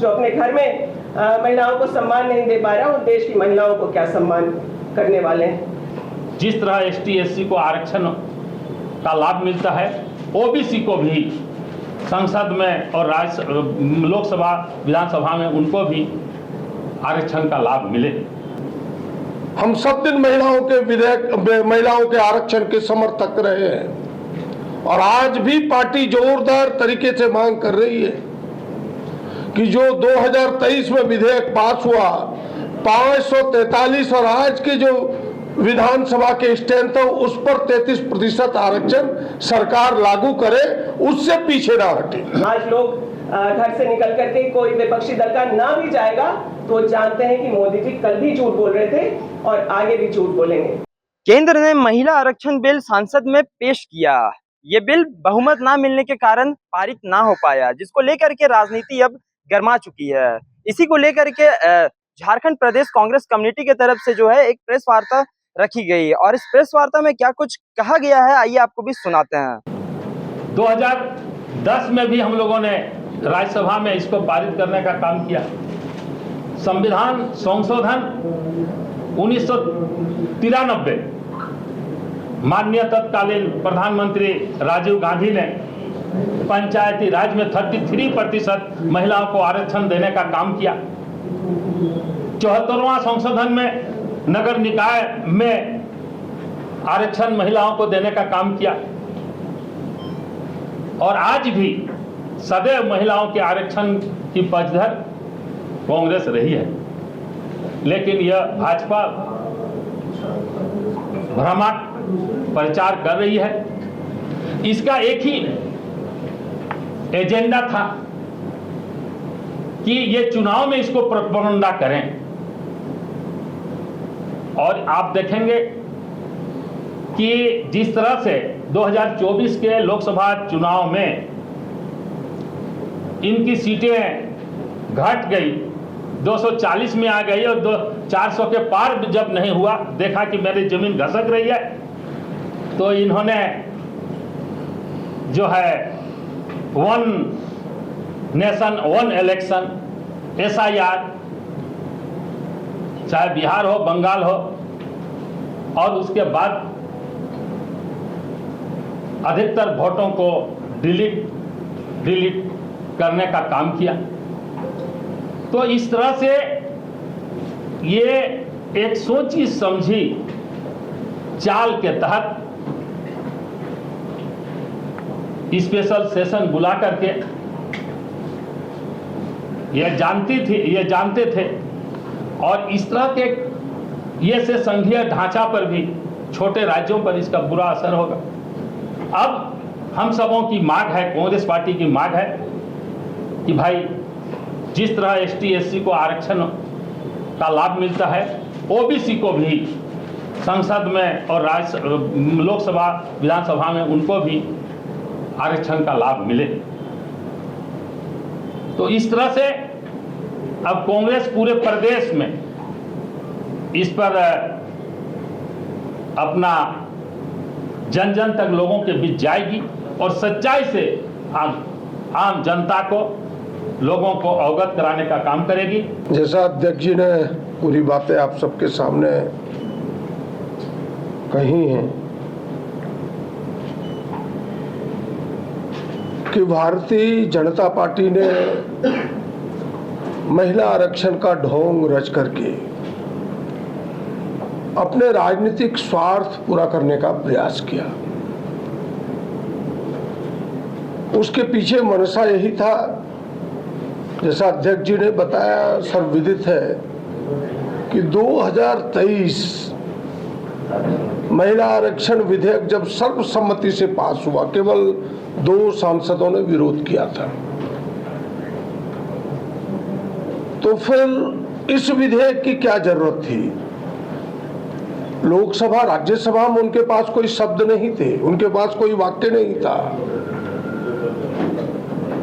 जो अपने घर में महिलाओं को सम्मान नहीं दे पा रहा, उन देश की महिलाओं को क्या सम्मान करने वाले हैं। जिस तरह एसटी एससी को आरक्षण का लाभ मिलता है, ओबीसी को भी संसद में और लोकसभा विधानसभा में उनको भी आरक्षण का लाभ मिले। हम सब दिन महिलाओं के आरक्षण के समर्थक रहे हैं और आज भी पार्टी जोरदार तरीके से मांग कर रही है कि जो 2023 में विधेयक पास हुआ 543 और आज के जो विधानसभा के स्ट्रेंथ है उस पर 33% आरक्षण सरकार लागू करे, उससे पीछे ना हटे। आज लोग घर से निकल करके कोई विपक्षी दल का नाम ही जाएगा तो जानते हैं कि मोदी जी कल भी झूठ बोल रहे थे और आगे भी झूठ बोलेंगे। केंद्र ने महिला आरक्षण बिल संसद में पेश किया। ये बिल बहुमत ना मिलने के कारण पारित ना हो पाया, जिसको लेकर के राजनीति अब गर्मा चुकी है। इसी को लेकर के झारखंड प्रदेश कांग्रेस कमेटी की तरफ से जो है एक प्रेस वार्ता रखी गई और इस प्रेस वार्ता में क्या कुछ कहा गया है, आइए आपको भी सुनाते हैं। 2010 में भी हम लोगों ने राज्यसभा में इसको पारित करने का काम किया। संविधान संशोधन 1993 माननीय तत्कालीन प्रधानमंत्री राजीव गांधी ने पंचायती राज में 33% महिलाओं को आरक्षण देने का काम किया। 74वां संशोधन में नगर निकाय में आरक्षण महिलाओं को देने का काम किया और आज भी सदैव महिलाओं के आरक्षण की पक्षधर कांग्रेस रही है। लेकिन यह भाजपा भ्रमात्मक प्रचार कर रही है। इसका एक ही एजेंडा था कि ये चुनाव में इसको प्रोपेगेंडा करें और आप देखेंगे कि जिस तरह से 2024 के लोकसभा चुनाव में इनकी सीटें घट गई, 240 में आ गई और 400 के पार जब नहीं हुआ, देखा कि मेरी जमीन घसक रही है, तो इन्होंने जो है one nation one election SIR, चाहे बिहार हो बंगाल हो, और उसके बाद अधिकतर वोटों को डिलीट करने का काम किया। तो इस तरह से ये एक सोची समझी चाल के तहत स्पेशल सेशन बुला करके ये जानते थे और इस तरह के ये से संघीय ढांचा पर भी छोटे राज्यों पर इसका बुरा असर होगा। अब हम सबों की मांग है, कांग्रेस पार्टी की मांग है कि भाई जिस तरह ST SC को आरक्षण का लाभ मिलता है, OBC को भी संसद में और लोकसभा विधानसभा में उनको भी आरक्षण का लाभ मिले। तो इस तरह से अब कांग्रेस पूरे प्रदेश में इस पर अपना जन जन तक लोगों के बीच जाएगी और सच्चाई से आम जनता को, लोगों को अवगत कराने का काम करेगी। जैसा अध्यक्ष जी ने पूरी बातें आप सबके सामने कही हैं कि भारतीय जनता पार्टी ने महिला आरक्षण का ढोंग रच करके अपने राजनीतिक स्वार्थ पूरा करने का प्रयास किया। उसके पीछे मनसा यही था, जैसा अध्यक्ष जी ने बताया, सर्वविदित है कि 2023 महिला आरक्षण विधेयक जब सर्वसम्मति से पास हुआ, केवल 2 सांसदों ने विरोध किया था, तो फिर इस विधेयक की क्या जरूरत थी? लोकसभा राज्यसभा में उनके पास कोई शब्द नहीं थे, उनके पास कोई वाक्य नहीं था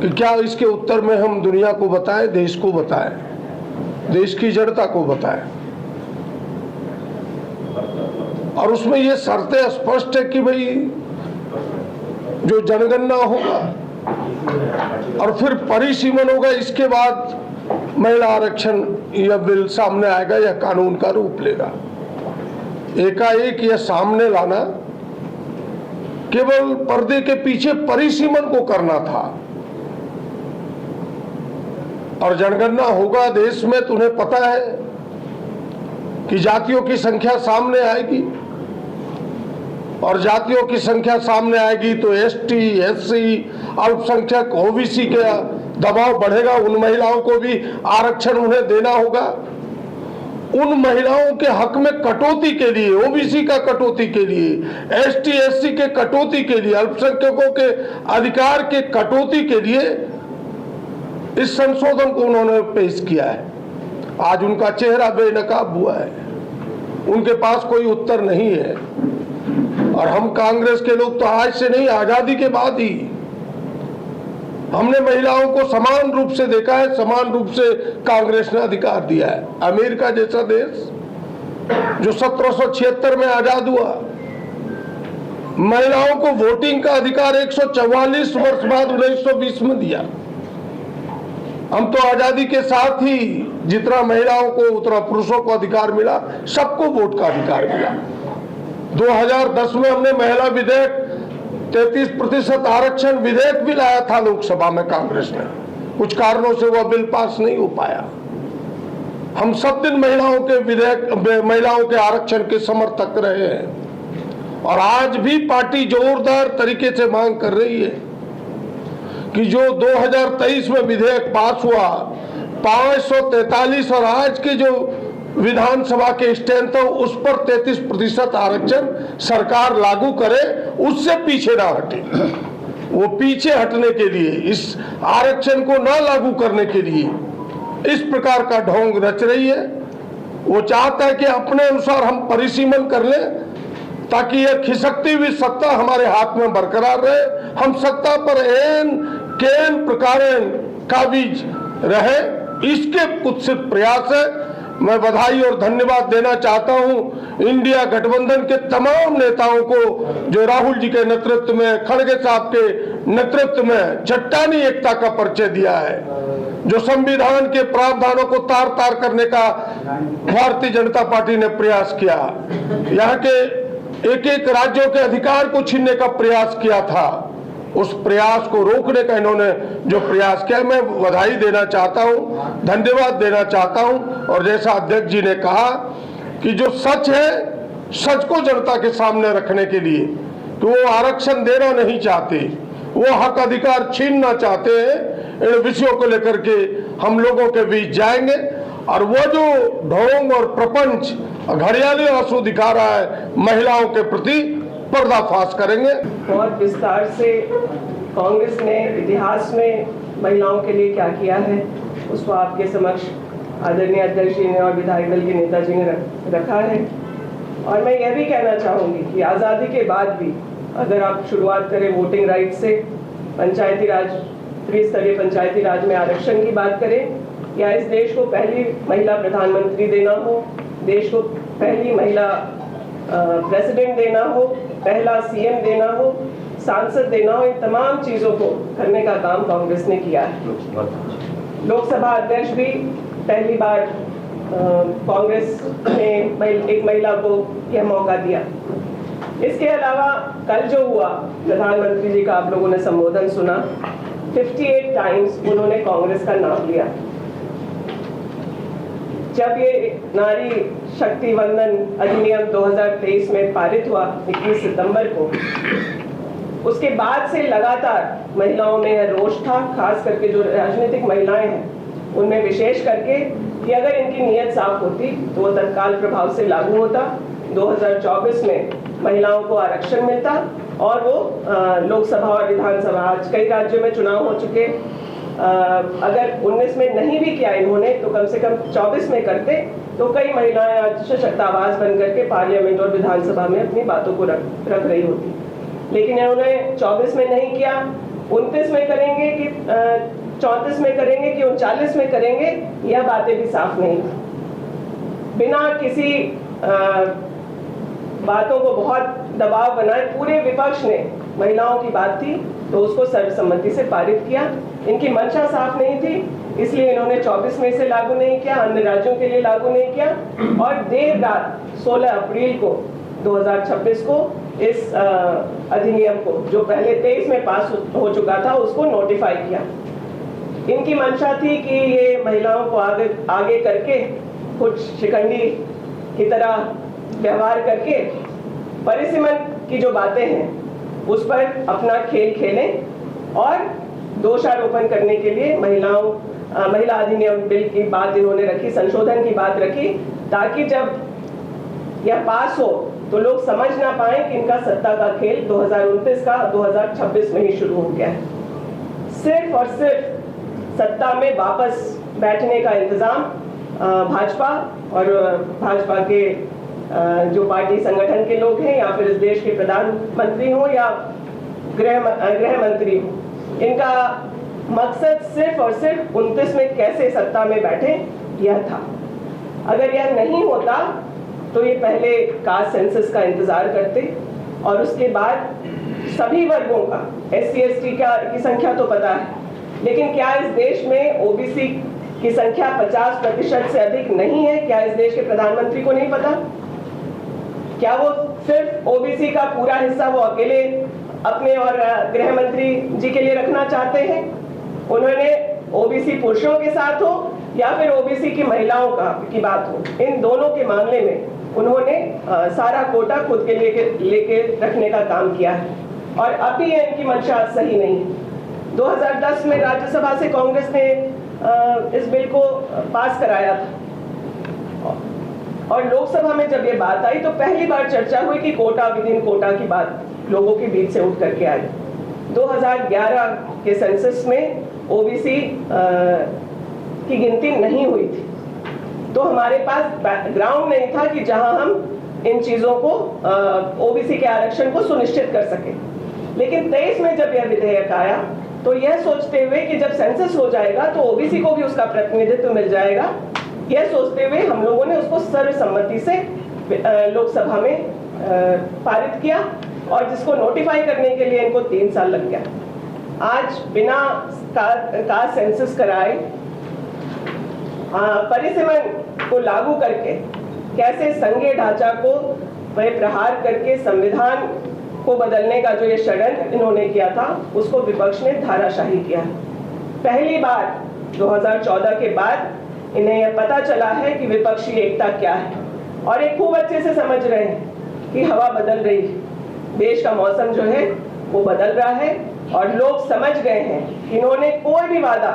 कि क्या इसके उत्तर में हम दुनिया को बताएं, देश को बताएं, देश की जनता को बताएं। और उसमें ये शर्तें स्पष्ट है कि भाई जो जनगणना होगा और फिर परिसीमन होगा, इसके बाद महिला आरक्षण यह बिल सामने आएगा, यह कानून का रूप लेगा। एकाएक यह सामने लाना केवल पर्दे के पीछे परिसीमन को करना था, और जनगणना होगा देश में तो उन्हें पता है कि जातियों की संख्या सामने आएगी, और जातियों की संख्या सामने आएगी तो एसटी, एससी, अल्पसंख्यक, ओबीसी का दबाव बढ़ेगा। उन महिलाओं को भी आरक्षण उन्हें देना होगा। उन महिलाओं के हक में कटौती के लिए, ओबीसी का कटौती के लिए, एसटी, एससी के कटौती के लिए, अल्पसंख्यकों के अधिकार के कटौती के लिए इस संशोधन को उन्होंने पेश किया है। आज उनका चेहरा बेनकाब हुआ है, उनके पास कोई उत्तर नहीं है। और हम कांग्रेस के लोग तो आज से नहीं, आजादी के बाद ही हमने महिलाओं को समान रूप से देखा है, समान रूप से कांग्रेस ने अधिकार दिया है। अमेरिका जैसा देश जो 1776 में आजाद हुआ, महिलाओं को वोटिंग का अधिकार 144 वर्ष बाद 1920 में दिया। हम तो आजादी के साथ ही जितना महिलाओं को उतना पुरुषों को अधिकार मिला, सबको वोट का अधिकार मिला। 2010 में हमने महिला विधेयक 33% आरक्षण विधेयक भी लाया था लोकसभा में कांग्रेस ने, कुछ कारणों से वह बिल पास नहीं हो पाया। हम सब दिन महिलाओं के विधेयक, महिलाओं के आरक्षण के समर्थक रहे हैं, और आज भी पार्टी जोरदार तरीके से मांग कर रही है कि जो 2023 में विधेयक पास हुआ 543, और आज के जो विधानसभा के स्टैंड था उस पर 33% आरक्षण सरकार लागू करे, उससे पीछे ना हटे। वो पीछे हटने के लिए, इस आरक्षण को ना लागू करने के लिए इस प्रकार का ढोंग रच रही है। वो चाहता है कि अपने अनुसार हम परिसीमन कर लें, ताकि यह खिसकती हुई सत्ता हमारे हाथ में बरकरार रहे, हम सत्ता पर एन केन प्रकारेण काबिज रहे। इसके कुत्सित प्रयास है। मैं बधाई और धन्यवाद देना चाहता हूं इंडिया गठबंधन के तमाम नेताओं को, जो राहुल जी के नेतृत्व में, खड़गे साहब के नेतृत्व में चट्टानी एकता का परिचय दिया है, जो संविधान के प्रावधानों को तार तार करने का भारतीय जनता पार्टी ने प्रयास किया, यहाँ के एक एक राज्यों के अधिकार को छीनने का प्रयास किया था। उस प्रयास को रोकने का इन्होंने जो प्रयास किया, मैं बधाई देना चाहता हूं, धन्यवाद देना चाहता हूं। और जैसा अध्यक्ष जी ने कहा कि जो सच है, सच को जनता के सामने रखने के लिए, तो वो आरक्षण देना नहीं चाहते, वो हक अधिकार छीनना चाहते हैं। इन विषयों को लेकर के हम लोगों के बीच जाएंगे, और वो जो ढोंग और प्रपंच घड़ियाली आंसू दिखा रहा है महिलाओं के प्रति, पर्दाफाश करेंगे। बहुत विस्तार से कांग्रेस ने इतिहास में महिलाओं के लिए क्या किया है उसको आपके समक्ष आदरणीय अध्यक्ष जी ने और विधायक दल के नेताजी ने रखा है। और मैं यह भी कहना चाहूँगी कि आज़ादी के बाद भी अगर आप शुरुआत करें वोटिंग राइट से, पंचायती राज, त्रिस्तरीय पंचायती राज में आरक्षण की बात करें, या इस देश को पहली महिला प्रधानमंत्री देना हो, देश को पहली महिला प्रेसिडेंट देना हो, पहला सीएम देना हो, सांसद देना हो, इन तमाम चीज़ों को करने का काम कांग्रेस ने किया है। लोकसभा अध्यक्ष भी पहली बार कांग्रेस ने एक महिला को यह मौका दिया। इसके अलावा कल जो हुआ, प्रधानमंत्री जी का आप लोगों ने संबोधन सुना, 58 टाइम्स उन्होंने कांग्रेस का नाम लिया। जब ये नारी शक्ति वंदन अधिनियम 2023 में पारित हुआ 21 सितंबर को, उसके बाद से लगातार महिलाओं में यह रोष था, खास करके जो राजनीतिक महिलाएं हैं उनमें विशेष करके, कि अगर इनकी नीयत साफ होती तो वो तत्काल प्रभाव से लागू होता। 2024 में महिलाओं को आरक्षण मिलता, और वो लोकसभा और विधानसभा, आज कई राज्यों में चुनाव हो चुके, अगर 19 में नहीं भी किया इन्होंने तो कम से कम 24 में करते, तो कई महिलाएं आज सशक्त आवाज बन करके पार्लियामेंट और विधानसभा में अपनी बातों को रख रही होती। लेकिन इन्होंने 24 में नहीं किया, 29 में करेंगे कि 34 में करेंगे कि 39 में करेंगे, यह बातें भी साफ नहीं। बिना किसी बातों को बहुत दबाव बनाए पूरे विपक्ष ने, महिलाओं की बात थी तो उसको सर्वसम्मति से पारित किया। इनकी मंशा साफ नहीं थी, इसलिए इन्होंने 24 में से लागू नहीं किया, अन्य राज्यों के लिए लागू नहीं किया और देर रात 16 अप्रैल को 2026 को इस अधिनियम को, जो पहले 23 में पास हो चुका था, उसको नोटिफाई किया। इनकी मंशा थी कि ये महिलाओं को आगे करके कुछ शिकंडी की तरह व्यवहार करके परिसीमन की जो बातें हैं उस पर अपना खेल खेलें और दोषारोपण करने के लिए महिला अधिनियम बिल की बात इन्होंने रखी, संशोधन की बात रखी, ताकि जब यह पास हो तो लोग समझ ना पाए कि इनका सत्ता का खेल 2029 का 2026 में ही शुरू हो गया है। सिर्फ और सिर्फ सत्ता में वापस बैठने का इंतजाम भाजपा और भाजपा के जो पार्टी संगठन के लोग हैं या फिर इस देश के प्रधानमंत्री हो या गृह मंत्री हो, इनका मकसद सिर्फ और सिर्फ 29 में कैसे सत्ता में बैठे यह था। अगर यह नहीं होता तो ये पहले कास्ट सेंसस का इंतजार करते और उसके बाद सभी वर्गों का, SC ST की संख्या तो पता है, लेकिन क्या इस देश में OBC की संख्या 50% से अधिक नहीं है? क्या इस देश के प्रधानमंत्री को नहीं पता? क्या वो सिर्फ OBC का पूरा हिस्सा वो अकेले अपने और गृह मंत्री जी के लिए रखना चाहते हैं? उन्होंने OBC पुरुषों के साथ हो या फिर OBC की महिलाओं की बात हो, इन दोनों के मामले में उन्होंने सारा कोटा खुद के लेके रखने का काम किया है और अभी इनकी मंशा सही नहीं है। 2010 में राज्यसभा से कांग्रेस ने इस बिल को पास कराया था और लोकसभा में जब ये बात आई तो पहली बार चर्चा हुई कि कोटा विद इन कोटा की बात लोगों के बीच से उठ करके आई। 2011 के सेंसस में OBC की गिनती नहीं हुई थी, तो हमारे पास बैकग्राउंड नहीं था कि जहां हम इन चीजों को OBC के आरक्षण को सुनिश्चित कर सके। लेकिन 23 में जब यह विधेयक आया तो यह सोचते हुए कि जब सेंसस हो जाएगा तो OBC को भी उसका प्रतिनिधित्व मिल जाएगा, यह सोचते हुए हम लोगों ने उसको सर्वसम्मति से लोकसभा में पारित किया और जिसको नोटिफाई करने के लिए इनको 3 साल लग गया। आज बिना कास्ट सेंसस कराए परिसीमन को लागू करके कैसे संघीय ढांचा को वह प्रहार करके संविधान को बदलने का जो ये षड्यंत्र इन्होंने किया था उसको विपक्ष ने धाराशाही किया। पहली बार 2014 के बाद इन्हें यह पता चला है कि विपक्षी एकता क्या है और ये खूब अच्छे से समझ रहे हैं कि हवा बदल रही है, देश का मौसम जो है वो बदल रहा है और लोग समझ गए हैं कि इन्होंने कोई भी वादा,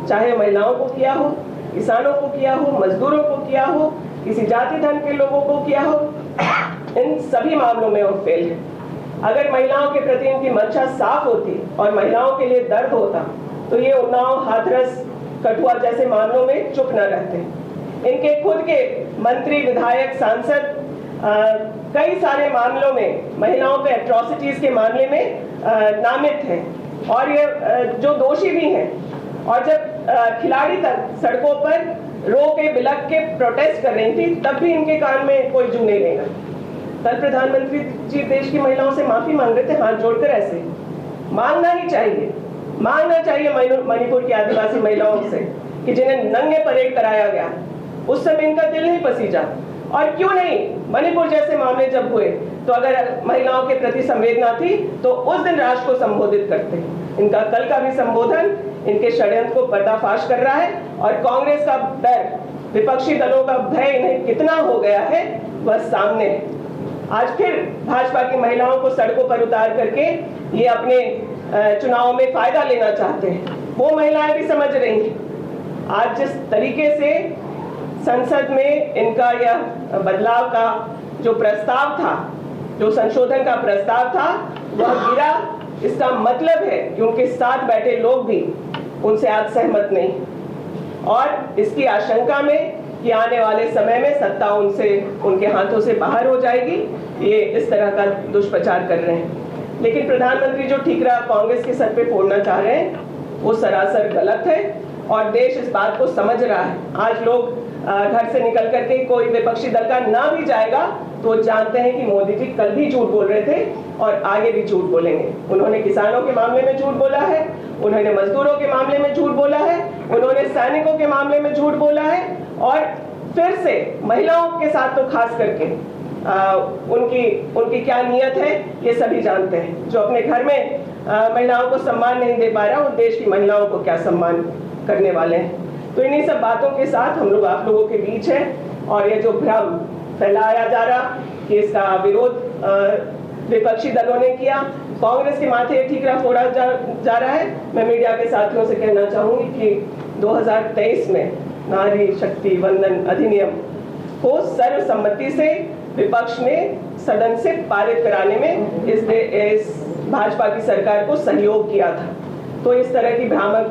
चाहे महिलाओं को किया हो, किसानों को किया हो, मजदूरों को किया हो, किसी जाति धर्म के लोगों को किया हो, इन सभी मामलों में वो फेल है। अगर महिलाओं के प्रति इनकी मंशा साफ होती और महिलाओं के लिए दर्द होता तो ये उन्नाव, हाथरस, कठुआ जैसे मामलों में चुप न रहते। इनके खुद के मंत्री, विधायक, सांसद कई सारे मामलों में महिलाओं पे एट्रोसिटीज के मामले में नामित हैं और ये जो दोषी भी हैं। और जब खिलाड़ी तक सड़कों पर रो के बिलख के प्रोटेस्ट कर रही थी तब भी इनके कान में कोई जू नहीं लेगा। कल प्रधानमंत्री जी देश की महिलाओं से माफी मांग रहे थे, हाथ जोड़कर ऐसे मांगना ही चाहिए, मांगना चाहिए मणिपुर की आदिवासी महिलाओं से कि जिन्हें नंगे परेड कराया गया, उस समय इनका दिल नहीं पसीजा। और क्यों नहीं, मणिपुर जैसे मामले जब हुए तो अगर महिलाओं के प्रति संवेदना थी तो उस दिन राष्ट्र को संबोधित करते। इनका कल का भी संबोधन इनके षड्यंत्र को पर्दाफाश कर रहा है और कांग्रेस का डर, विपक्षी दलों का भय इन्हें कितना हो गया है वह सामने है। आज फिर भाजपा की महिलाओं को सड़कों पर उतार करके ये अपने चुनाव में फायदा लेना चाहते हैं। वो महिलाएं भी समझ रही हैं। आज जिस तरीके से संसद में इनका यह बदलाव का जो प्रस्ताव था, जो संशोधन का प्रस्ताव था, वह गिरा, इसका मतलब है कि उनके साथ बैठे लोग भी उनसे आज सहमत नहीं और इसकी आशंका में कि आने वाले समय में सत्ता उनके हाथों से बाहर हो जाएगी, ये इस तरह का दुष्प्रचार कर रहे हैं। लेकिन प्रधानमंत्री जो ठीकरा कांग्रेस के सर पे फोड़ना चाह रहे हैं वो सरासर गलत है और देश इस बात को समझ रहा है। आज लोग घर से निकल करके कोई विपक्षी दल का ना भी जाएगा तो जानते हैं कि मोदी जी कल भी झूठ बोल रहे थे और आगे भी झूठ बोलेंगे। उन्होंने किसानों के मामले में झूठ बोला है, उन्होंने मजदूरों के मामले में झूठ बोला है, उन्होंने सैनिकों के मामले में झूठ बोला है और फिर से महिलाओं के साथ तो खास करके उनकी क्या नीयत है ये सभी जानते हैं। जो अपने घर में महिलाओं को सम्मान नहीं दे पा रहा, उन देश की महिलाओं को क्या सम्मान करने वाले हैं। तो इन्हीं सब बातों के साथ हम लोग आप लोगों के बीच हैं और ये जो भ्रम फैलाया जा रहा कि इसका विरोध विपक्षी दलों ने किया, कांग्रेस के माथे ठीकरा फोड़ा जा रहा है। मैं मीडिया के साथियों से कहना चाहूंगी कि 2023 में नारी शक्ति वंदन अधिनियम को सर्वसम्मति से विपक्ष ने सदन से पारित कराने में इस भाजपा की सरकार को सहयोग किया था। तो इस तरह की भ्रामक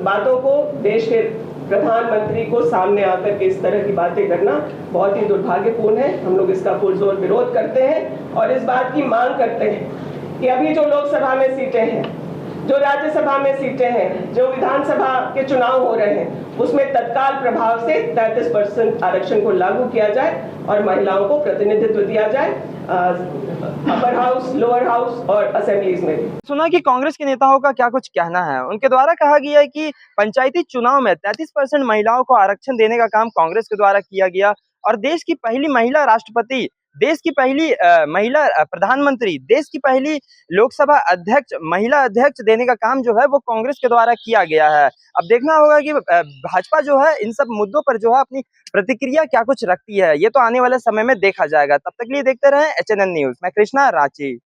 बातों को देश के प्रधानमंत्री को सामने आकर के इस तरह की बातें करना बहुत ही दुर्भाग्यपूर्ण है। हम लोग इसका पुरजोर विरोध करते हैं और इस बात की मांग करते हैं कि अभी जो लोकसभा में सीटें हैं, जो राज्यसभा में सीटें हैं, जो विधानसभा के चुनाव हो रहे हैं, उसमें तत्काल प्रभाव से 33% आरक्षण को लागू किया जाए और महिलाओं को प्रतिनिधित्व दिया जाए अपर हाउस, लोअर हाउस और असेंबलीज में भी। सुना कि कांग्रेस के नेताओं का क्या कुछ कहना है। उनके द्वारा कहा गया है कि पंचायती चुनाव में 33% महिलाओं को आरक्षण देने का काम कांग्रेस के द्वारा किया गया और देश की पहली महिला राष्ट्रपति, देश की पहली महिला प्रधानमंत्री, देश की पहली लोकसभा अध्यक्ष, महिला अध्यक्ष देने का काम जो है वो कांग्रेस के द्वारा किया गया है। अब देखना होगा कि भाजपा जो है इन सब मुद्दों पर जो है अपनी प्रतिक्रिया क्या कुछ रखती है, ये तो आने वाले समय में देखा जाएगा। तब तक के लिए देखते रहें HNN न्यूज। मैं कृष्णा, रांची।